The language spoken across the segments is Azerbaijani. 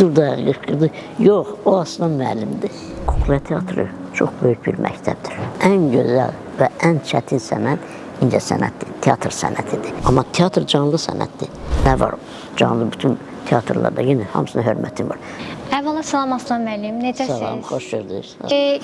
durdu, qışqırdı. Yox, o Aslan müəllimdir. Kukla teatrı çox böyük bir məktəbdir. Ən gözəl və ən çətin sənət incəsənətdir, teatr sənətidir. Amma teatr canlı sənətdir. Nə var? Canlı bütün teatrlarda yenə hamısına hörmətim var. Əvvəla salam Aslan müəllim, necəsiniz? Salam, xoş gördünüz.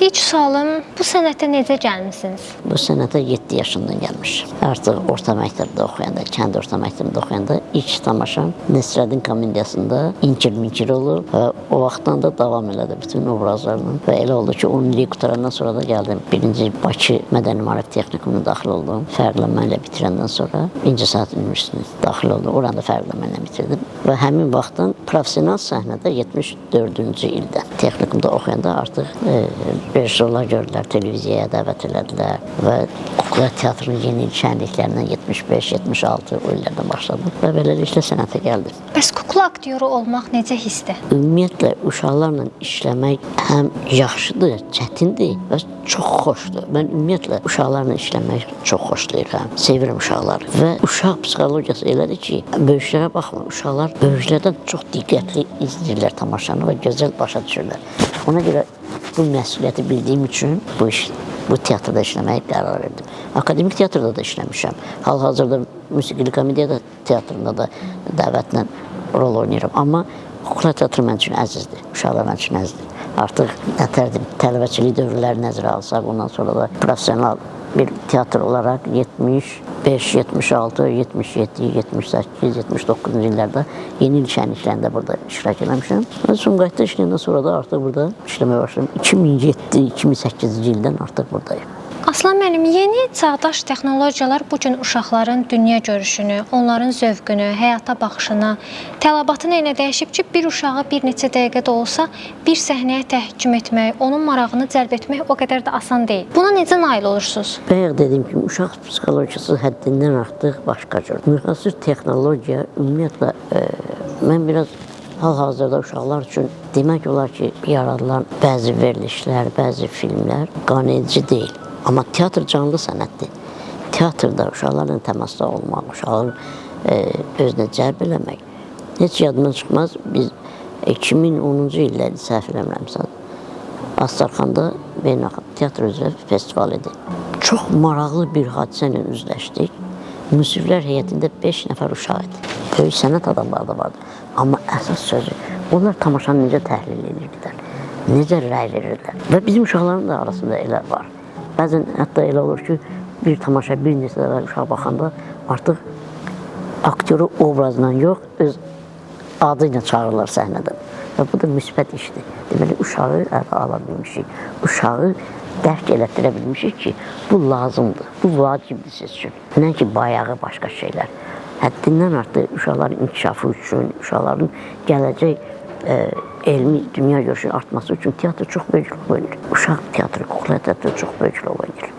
İlk sualım, bu sənətə necə gəlmisiniz? Bu sənətə 7 yaşından gəlmişim. Artıq orta məktəbdə oxuyanda, kənd orta məktəbində oxuyanda ilk tamaşam Nəsrəddin komediyasında İnkir-Minkir olub və o vaxtdan da davam elədi bütün obrazlarla. Və elə oldu ki, 10 illik qutarandan sonra da gəldim. Birinci Bakı Mədəni Maarif Texnikumuna daxil oldum. Fərqlənmə ilə bitirəndən sonra İncəsənət Universitetine daxil oldum. Oranda fərqlənmə ilə bitirdim. Və həmin vaxtdan professional səhnədə 74-cü ildə texnikumda oxuyanda artıq rejissorlar gördülər, televiziyaya dəvət elədilər və Kukla teatrının yeni şənliklərindən 75-76 o illərdən başladım və beləliklə sənətə gəldim. Bəs kukla aktyoru olmaq necə hissdir? Ümumiyyətlə uşaqlarla işləmək həm yaxşıdır, çətindir və çox xoşdur. Mən ümumiyyətlə uşaqlarla işləmək çox xoşlayıram, sevirəm uşaqları və uşaq psixologiyası elədir ki, böyüklərə baxma, uşaqlar böyüklərdən çox diqqətli izləyirlər tamaşanı və gözəl başa düşürlər. Ona görə bu məsuliyyəti bildiyim üçün bu teatrda işləməyə qərar verdim. Akademik teatrda da işləmişəm. Hal-hazırda musiqili komediya teatrında da dəvətlə rol oynayıram. Amma kukla teatrı mən üçün əzizdir, uşaqlar mən üçün əzizdir. Artıq nətərdir, tələbəçilik dövrləri nəzərə alsaq, ondan sonra da professional bir teatr olaraq 75, 76, 77, 78, 79-cu illərdə yeni il şənliklərində burada iştirak eləmişəm. Sumqayıtda işləyəndən sonra da artıq burada işləməyə başladım. 2007, 2008-ci ildən artıq buradayım. Aslan müəllim, yeni çağdaş texnologiyalar bu gün uşaqların dünya görüşünü, onların zövqünü, həyata baxışını, tələbatını elə dəyişib ki, bir uşağı bir neçə dəqiqədə olsa bir səhnəyə təhkim etmək, onun marağını cəlb etmək o qədər də asan deyil. Buna necə nail olursunuz? Bayaq dediyim kimi, uşaq psixologiyası həddindən artıq başqa cür. Müxasir texnologiya ümumiyyətlə, mən biraz hal-hazırda uşaqlar üçün demək olar ki, yaradılan bəzi verilişlər, bəzi filmlər qanedici deyil. Amma teatr canlı sənətdir. Teatrda uşaqlarla təmasda olmaq, uşaqları özünə cəlb eləmək heç yadından çıxmaz. Biz 2010-cu illərdə səhv eləmirəmsə, Astarxanda Beynəlxalq Teatr üzrə festival idi. Çox maraqlı bir hadisə ilə üzləşdik. Müsiflər heyətində 5 nəfər uşaq idi. Böyük sənət adamları da vardı. Amma əsas sözü, onlar tamaşanı necə təhlil edirdilər, necə rəy verirlər. Və bizim uşaqların da arasında elə var. Bəzən hətta elə olur ki, bir tamaşa bir neçə dəfə uşaq baxanda artıq aktyoru obrazla yox, öz adı ilə çağırırlar səhnədən. Və bu da müsbət işdir. Deməli, uşağı ələ ala bilmişik, uşağı dərk elətdirə bilmişik ki, bu lazımdır, bu vacibdir siz üçün. Nə ki, bayağı başqa şeylər. Həddindən artıq uşaqların inkişafı üçün, uşaqların gələcək elmi dünya görüşü artması üçün teatr çox böyük rol oynayır. Uşaq teatrı, kukla teatrı çox böyük rol oynayır.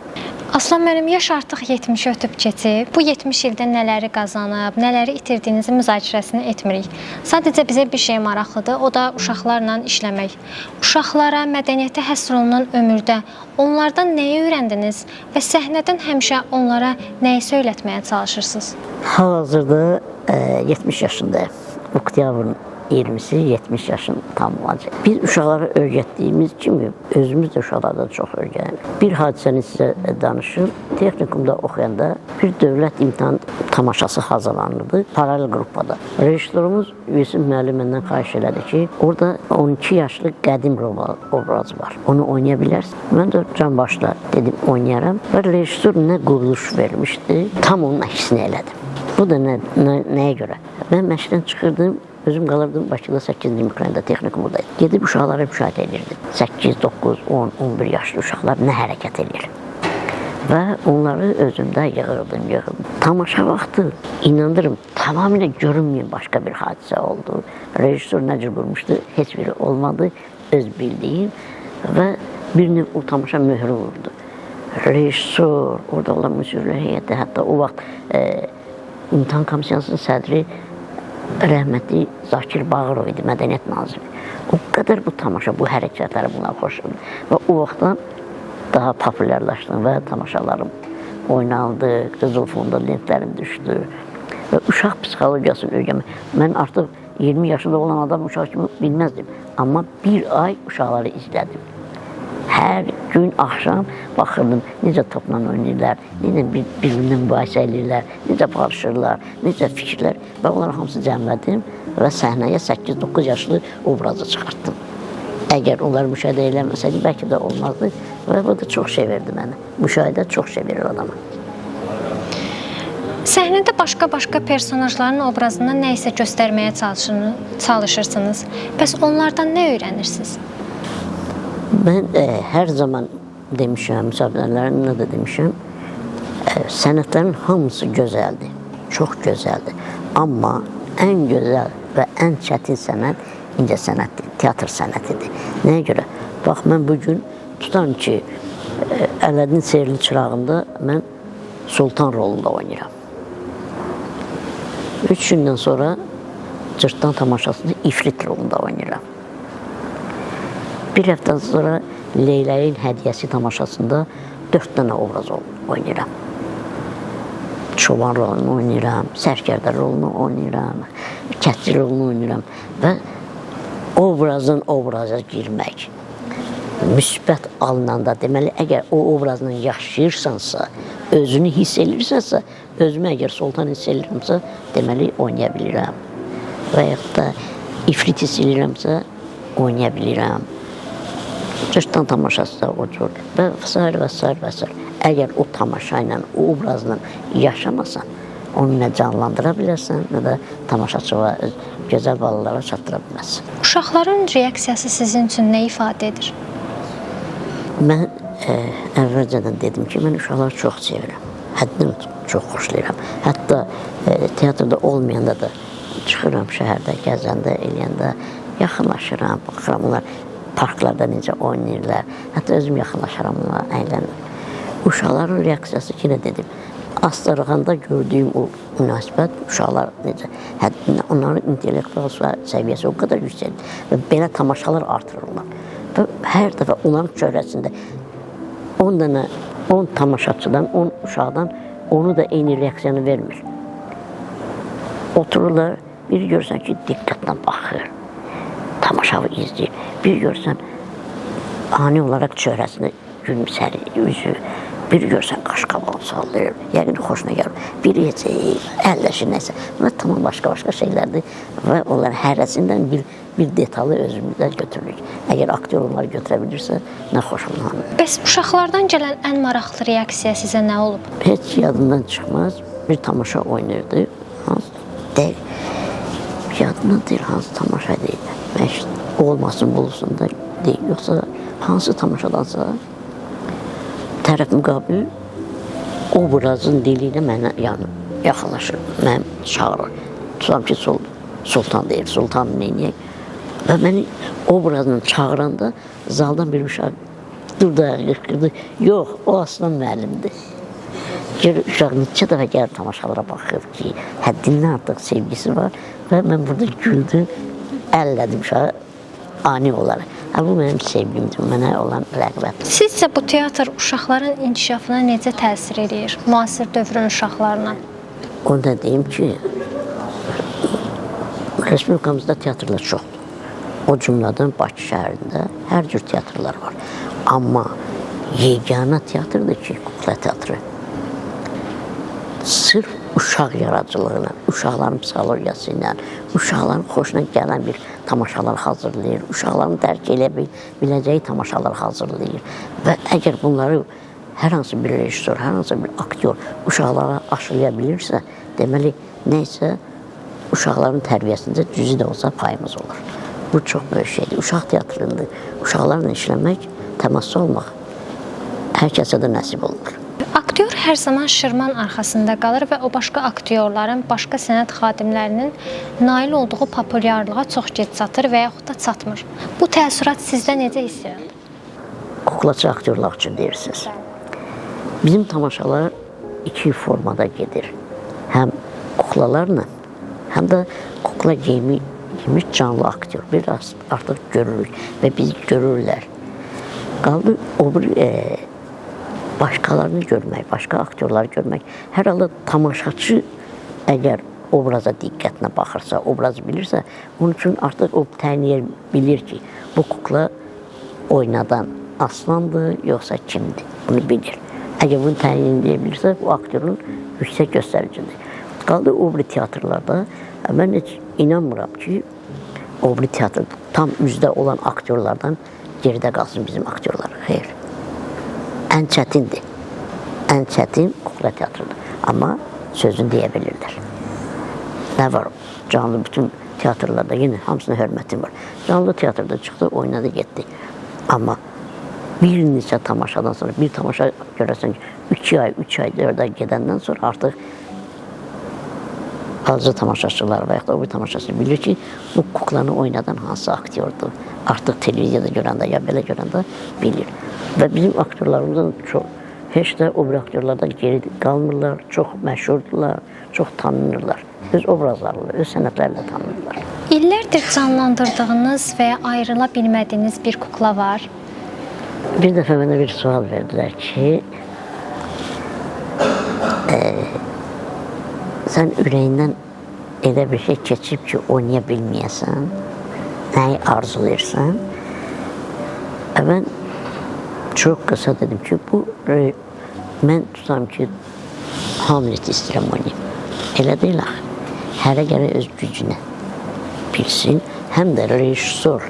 Aslan müəllim, yaş artıq 70-i ötüb keçib. Bu 70 ildə nələri qazanıb, nələri itirdiyinizi müzakirəsini etmirik. Sadəcə bizə bir şey maraqlıdır, o da uşaqlarla işləmək. Uşaqlara, mədəniyyətə həsr olunan ömürdə onlardan nəyi öyrəndiniz və səhnədən həmişə onlara nəyi söylətməyə çalışırsınız? Hal-hazırda 70 yaşındayım. Oktyabrın 20-si 70 yaşını tamamlayacaq. Biz uşaqlara öyrətdiyimiz kimi özümüz də uşaqlardan çox öyrənirik. Bir hadisəni sizə danışım. Texnikumda oxuyanda bir dövlət imtahan tamaşası hazırlanırdı paralel qrupada. Rejissorumuz Yusuf müəllim məndən xahiş elədi ki, orada 12 yaşlı qədim obrazı var. Onu oynaya bilərsin. Mən də can başla dedim, oynayaram. Və rejissor nə quruluş vermişdi, tam onun əksini elədim. Bu da nəyə görə? Mən məşqdən çıxırdım, özüm qalırdım Bakıda 8 Demokrayında texnikumdayım. Gedib uşaqlara müşahidə edirdim. 8, 9, 10, 11 yaşlı uşaqlar nə hərəkət edir. Və onları özümdə yığırdım. Tamaşa vaxtı, inandırım, tamamilə görünməyən başqa bir hadisə oldu. Rejissor necə qurmuşdu, heç biri olmadı, öz bildiyim və birinin o tamaşa möhrü vurdu. Rejissor, orada olan müsirlər heyəti, hətta o vaxt İmtahan Komissiyasının sədri rəhmətli Zakir Bağırov idi, Mədəniyyət naziri. O qədər bu tamaşa, bu hərəkətləri buna xoşum. Və o vaxtdan daha populyarlaşdım və tamaşalarım oynandı, qızıl fonda lentlərim düşdü. Və uşaq psixologiyasını öyrənmək. Mən artıq 20 yaşında olan adam uşaq kimi bilməzdim. Amma bir ay uşaqları izlədim. Hər gün axşam baxırdım, necə topla oynayırlar, necə bir-birindən mübahisə edirlər, necə barışırlar, necə fikirlər. Və onları hamısı cəmlədim və səhnəyə 8-9 yaşlı obrazı çıxartdım. Əgər onları müşahidə eləməsəydi, bəlkə də olmazdı və bu da çox şey verdi mənə. Müşahidə çox şey verir adama. Səhnədə başqa personajların obrazından nə isə göstərməyə çalışırsınız. Bəs onlardan nə öyrənirsiniz? Mən hər zaman demişəm, müsabiqələrimdə də demişəm, sənətlərin hamısı gözəldir, çox gözəldir. Amma ən gözəl və ən çətin sənət incəsənətdir, teatr sənətidir. Nəyə görə? Bax, mən bugün tutan ki, Ələddin Sehirli Çırağında mən Sultan rolunda oynayıram. 3 gündən sonra Cırtdan tamaşasında İfrit rolunda oynayıram. Bir həftə sonra Leyləyin Hədiyyəsi tamaşasında 4 dənə obraz oynayıram. Çoban rolunu oynayıram, Sərkərdə rolunu oynayıram, Kətçi rolunu oynayıram və obrazdan obraza girmək. Müsbət alınanda, deməli, əgər o obrazla yaşayırsansa, özünü hiss edirsənsə, özümü əgər Sultan hiss edirəmsə, deməli, oynaya bilirəm. Və yaxud da İfrit hiss edirəmsə, oynaya bilirəm. Cırtdan tamaşası da o cür və s. Əgər o tamaşa ilə, o obrazla yaşamasan, onu nə canlandıra bilərsən, nə də tamaşaçıya, gözəl balalara çatdıra bilməzsən. Uşaqların reaksiyası sizin üçün nə ifadə edir? Mən əvvəlcədən dedim ki, mən uşaqları çox sevirəm. Həddən çox xoşlayıram. Hətta teatrda olmayanda da çıxıram şəhərdə, gəzəndə, eləyəndə yaxınlaşıram, baxıram onlar parklarda necə oynayırlar. Hətta özüm yaxınlaşıram onlara, əylənirəm. Uşaqların reaksiyası ki, nə dedim, Astarxanda gördüyüm o münasibət, uşaqlar necə, onların intellektual səviyyəsi o qədər yüksəkdir və belə tamaşalar artırırlar. Və hər dəfə onların çöhrəsində 10 tamaşaçıdan, 10 uşaqdan onu da eyni reaksiyanı vermir. Otururlar, bir görsən ki, diqqətlə baxır, tamaşavı izləyir. Bir görsən, ani olaraq çöhrəsində gülümsəlir, üzü. Bir görsən, qaşqabağını sallayır, yəqin xoşuna gəlir. Bir yecək, əlləşir, nəsə. Və tamam başqa şeylərdir və onların hərəsindən bir detalı özümüzdə götürürük. Əgər aktyor onları götürə bilirsə, nə xoşuma. Bəs uşaqlardan gələn ən maraqlı reaksiya sizə nə olub? Heç yadından çıxmaz. Bir tamaşa oynayırdı. Yadından deyil, hansı tamaşa deyil. Olmasın, bulunsun da deyil. Yoxsa hansı tamaşadansa tərəf müqabil obrazın dili ilə mənə yaxınlaşır, mən çağırır. Tutam ki, Sultan deyir, Sultan neyniyək. Və məni obrazla çağıranda zaldan bir uşaq durdu, qışqırdı. Yox, o Aslan müəllimdir. Uşaq neçə dəfə gəlib tamaşalara baxıb ki, həddindən artıq sevgisi var və mən burada güldüm, əllədim uşağı ani olaraq. Bu mənim sevgimdir, mənə olan rəğbət. Sizcə bu teatr uşaqların inkişafına necə təsir edir, müasir dövrün uşaqlarına? Onu da deyim ki, Respublikamızda teatrlar çoxdur. O cümlədən Bakı şəhərində hər cür teatrlar var. Amma yeganə teatrdır ki, kukla teatrı. Sırf uşaq yaradıcılığına, uşaqların psixologiyası ilə, uşaqların xoşuna gələn bir tamaşalar hazırlayır, uşaqların dərk elə biləcəyi tamaşalar hazırlayır. Və əgər bunları hər hansı bir rejissor, hər hansı bir aktyor uşaqlara aşılaya bilirsə, deməli, neysə, uşaqların tərbiyəsində cüzi də olsa payımız olur. Bu çox böyük şeydir. Uşaq teatrında uşaqlarla işləmək, təmasda olmaq hər kəsə də nəsib olunur. Aktyor hər zaman şırman arxasında qalır və o başqa aktyorların, başqa sənət xadimlərinin nail olduğu populyarlığa çox gec çatır və yaxud da çatmır. Bu təəssürat sizdə necə hiss edilir? Kuklaçı aktyorlar üçün deyirsiniz. Bizim tamaşalar iki formada gedir. Həm kuklalarla, həm də kukla giymiş canlı aktyor. Biraz artıq görürük və biz görürlər. Qaldı o bir başqalarını görmək, başqa aktyorları görmək. Hər halda tamaşaçı əgər obraza diqqətlə baxırsa, obrazı bilirsə, onun üçün artıq o təyin bilir ki, bu kukla oynadan Aslandır, yoxsa kimdir? Bunu bilir. Əgər bunu təyin edə bilirsə, bu aktyorun yüksək göstəricidir. Qaldı obri teatrlarda, mən heç inanmıram ki, obri teatr tam üzdə olan aktyorlardan geridə qalsın bizim aktyorlar. Xeyr. Ən çətindir. Ən çətin kukla teatrıdır. Amma sözünü deyə bilirlər. Nə var? Canlı bütün teatrlarda yenə hamısına hörmətim var. Canlı teatrda çıxdı, oynadı, getdi. Amma bir neçə tamaşadan sonra, bir tamaşa görəsən ki, 2 ay, 3 ay, 4 ay gedəndən sonra artıq azca tamaşaçılar və yaxud da o bir tamaşaçı bilir ki, bu kuklanı oynadan hansı aktyordur. Artıq televiziyada görəndə, ya belə görəndə bilir. Və bizim aktyorlarımızdan çox, heç də o bir aktyorlardan geri qalmırlar, çox məşhurdurlar, çox tanınırlar. Öz obrazlarıyla, öz sənətlərlə tanınırlar. İllərdir canlandırdığınız və ya ayrıla bilmədiyiniz bir kukla var. Bir dəfə mənə bir sual verdilər ki, sən ürəyindən elə bir şey keçib ki, oynaya bilməyəsən, nəyi arzulayırsan? Mən çox qısa dedim ki, mən tutam ki, Hamlet istəyirəm oynayım. Elə deyil axı. Hərə gərək öz gücünə bilsin, həm də rejissor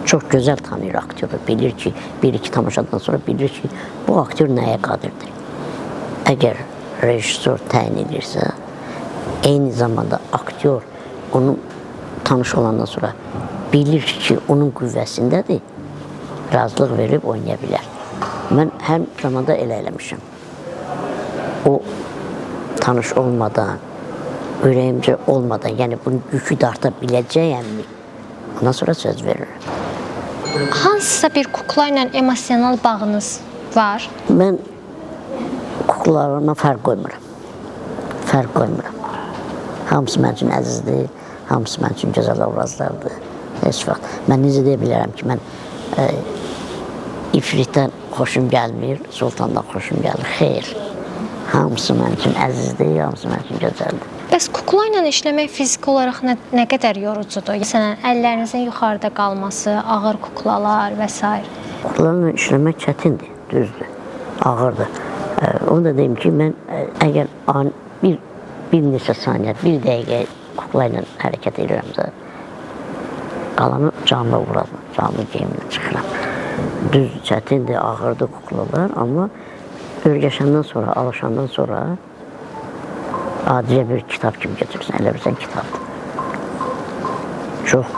çox gözəl tanıyır aktyoru, bilir ki, bir-iki tamaşadan sonra bilir ki, bu aktyor nəyə qadirdir. Əgər rejissor təyin edirsə, eyni zamanda aktyor onun tanış olandan sonra bilir ki, onun qüvvəsindədir, razılıq verib oynaya bilər. Mən hər zamanda elə eləmişəm. O tanış olmadan, ürəyimcə olmadan, yəni bunu yükü darta biləcəyəmmi, ondan sonra söz verirəm. Hansısa bir kukla ilə emosional bağınız var? Mən kuklalarına fərq qoymuram. Fərq qoymuram. Hamısı mənim üçün əzizdir, hamısı mənim üçün gözəl obrazlardır. Heç vaxt. Mən necə deyə bilərəm ki, mən İfritdən xoşum gəlmir, Sultandan xoşum gəlir. Xeyr. Hamısı mənim üçün əzizdir, hamısı mənim üçün gözəldir. Bəs kukla ilə işləmək fiziki olaraq nə qədər yorucudur? Məsələn, əllərinizin yuxarıda qalması, ağır kuklalar və s. Kuklalarla işləmək çətindir, düzdür, ağırdır. Onu da deyim ki, mən əgər bir neçə saniyə, bir dəqiqə kukla ilə hərəkət edirəmsə, qalanı canlı obrazla, canlı geyimlə çıxıram. Düz, çətindir, ağırdır kuklalar, amma öyrəşəndən sonra, alışandan sonra adicə bir kitab kimi götürürsən, elə bilsən kitabdır. Çox,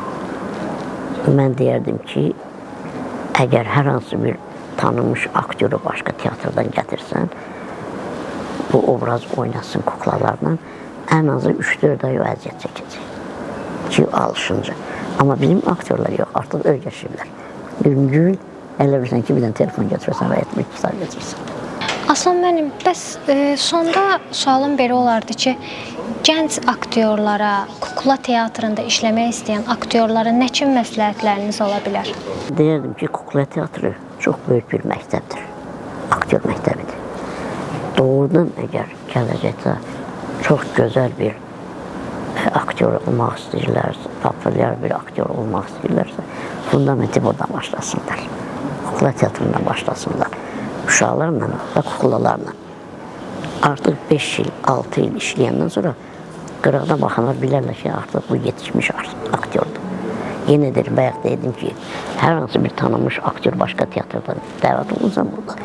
mən deyərdim ki, əgər hər hansı bir tanınmış aktyoru başqa teatrdan gətirsən, bu obraz oynasın kuklalarla, ən azı 3-4 ay o əziyyət çəkəcək ki, alışınca. Amma bizim aktyorlar yox, artıq öyrəşirlər. Bir gün elə bilsən ki, bir dənə telefon götürürsən və bir kitab götürürsən. Aslan mənim, bəs sonda sualım belə olardı ki, gənc aktyorlara, kukla teatrında işləmək istəyən aktyorlara nə kimi məsləhətləriniz ola bilər? Deyərdim ki, kukla teatrı çox böyük bir məktəbdir, aktyor məktəbidir. Doğrudan əgər gələcəkdə çox gözəl bir aktyor olmaq istəyirlərsə, populyar bir aktyor olmaq istəyirlərsə, fundamenti buradan başlasınlar, kukla teatrından başlasınlar. Uşaqlarla və kuklalarla. Artıq 5 il, 6 il işləyəndən sonra qıraqda baxanlar bilərlər ki, artıq bu yetişmiş aktyordur. Yenə deyir, bayaq dedim ki, hər hansı bir tanınmış aktyor başqa teatrdan dəvət olunsa burada.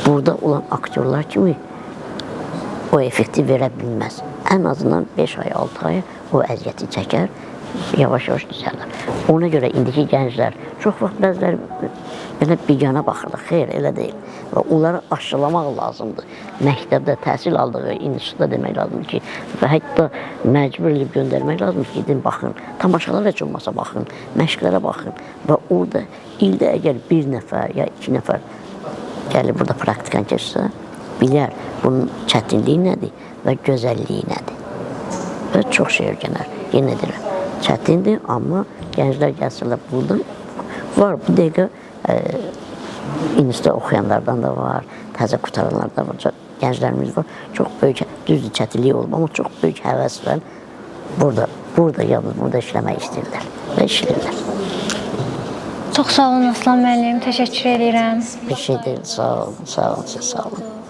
Burada olan aktyorlar kimi o effekti verə bilməz. Ən azından 5 ay, 6 ay o əziyyəti çəkər, yavaş-yavaş düzələr. Ona görə indiki gənclər çox vaxt bəziləri belə biganə baxırlar, xeyr, elə deyil. Və onları aşılamaq lazımdır. Məktəbdə təhsil aldığı institutda demək lazımdır ki, və hətta məcbur edib göndərmək lazımdır ki, gidin, baxın, tamaşalar heç olmasa baxın, məşqlərə baxın. Və orada ildə əgər 1 nəfər ya 2 nəfər gəlib burada praktikan keçsə, bilər bunun çətinliyi nədir və gözəlliyi nədir. Və çox şey öyrənər, yenə deyirəm. Çətindir, amma gənclər gəlsələr burada var. Bu dəqiqə institutda oxuyanlardan da var, təzə qutaranlardan da var, gənclərimiz var. Çox böyük Düzdür, çətinlik olub, amma çox böyük həvəslə yalnız burada işləmək istəyirlər və işləyirlər. Çox sağ olun Aslan müəllim, təşəkkür edirəm. Bir şey deyil, sağ olun, siz sağ olun.